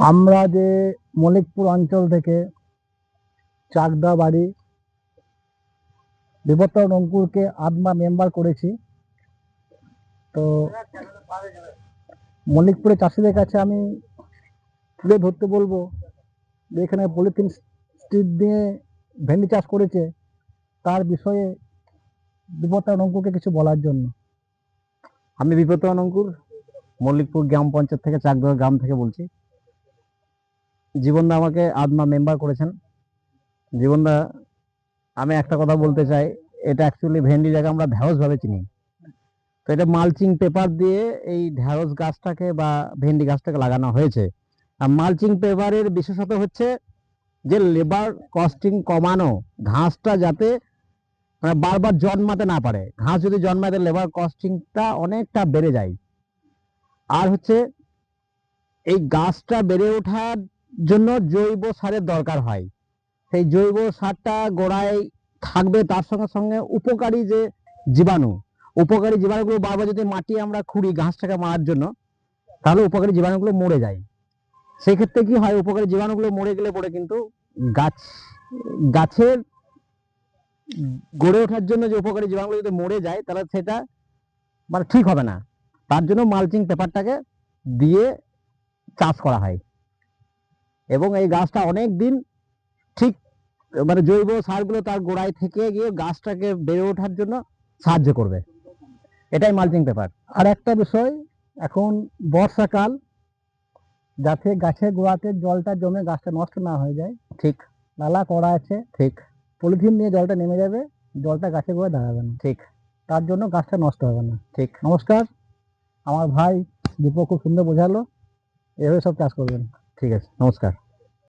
আমরা যে মল্লিকপুর অঞ্চল থেকে চাকদা বাড়ি বিবর্তন অঙ্কুরকে আদমা মেম্বার করেছি। তো মল্লিকপুরের চাষিদের কাছে আমি তুলে ধরতে বলবো যে এখানে পলিথিন স্ট্রিপ দিয়ে ভেন্ডি চাষ করেছে, তার বিষয়ে বিবর্তন অঙ্কুরকে কিছু বলার জন্য। আমি বিপত্তন অঙ্কুর, মল্লিকপুর গ্রাম পঞ্চায়েত থেকে চাকদহ গ্রাম থেকে বলছি। জীবনদা আমাকে আদমা মেম্বার করেছেন। জীবনদা, আমি একটা কথা বলতে চাই, এটা অ্যাকচুয়ালি ভেন্ডি জায়গা আমরা ঢ্যাঁড়স ভাবে চিনি। তো এটা মালচিং পেপার দিয়ে এই ঢ্যাঁড়স গাছটাকে বা ভেন্ডি গাছটাকে লাগানো হয়েছে। আর মালচিং পেপারের বিশেষত হচ্ছে যে লেবার কস্টিং কমানো, ঘাসটা যাতে মানে বারবার জন্মাতে না পারে। ঘাস যদি জন্মাতে লেবার কস্টিংটা অনেকটা বেড়ে যায়। আর হচ্ছে এই গাছটা বেড়ে ওঠার জন্য জৈব সারের দরকার হয়। সেই জৈব সারটা গোড়ায় থাকবে, তার সঙ্গে সঙ্গে উপকারী যে জীবাণু, উপকারী জীবাণুগুলো বারবার যদি মাটি আমরা খুঁড়ি ঘাসটাকে মারার জন্য, তাহলে উপকারী জীবাণুগুলো মরে যায়। সেই ক্ষেত্রে কি হয়, উপকারী জীবাণুগুলো মরে গেলে পরে কিন্তু গাছ গাছের গড়ে ওঠার জন্য যে উপকারী জীবাণুগুলো যদি মরে যায়, তাহলে সেটা মানে ঠিক হবে না। তার জন্য মালচিং পেপারটাকে দিয়ে চাষ করা হয় এবং এই গাছটা অনেক দিন ঠিক মানে জৈব সারগুলো তার গোড়ায় থেকে গিয়ে গাছটাকে বেড়ে ওঠার জন্য সাহায্য করবে। এটাই মালচিং পেপার। আর একটা বিষয়, এখন বর্ষাকাল, যাতে গাছের গোড়াতে জলটা জমে গাছটা নষ্ট না হয়ে যায়, ঠিক নালা করা আছে, ঠিক পলিথিন নিয়ে জলটা নেমে যাবে, জলটা গাছের গোড়ায় দাঁড়াবে না, ঠিক তার জন্য গাছটা নষ্ট হবে না। ঠিক। নমস্কার, আমার ভাই দীপক খুব সুন্দর বোঝালো, এভাবে সব চাষ করবেন। ঠিক আছে, নমস্কার।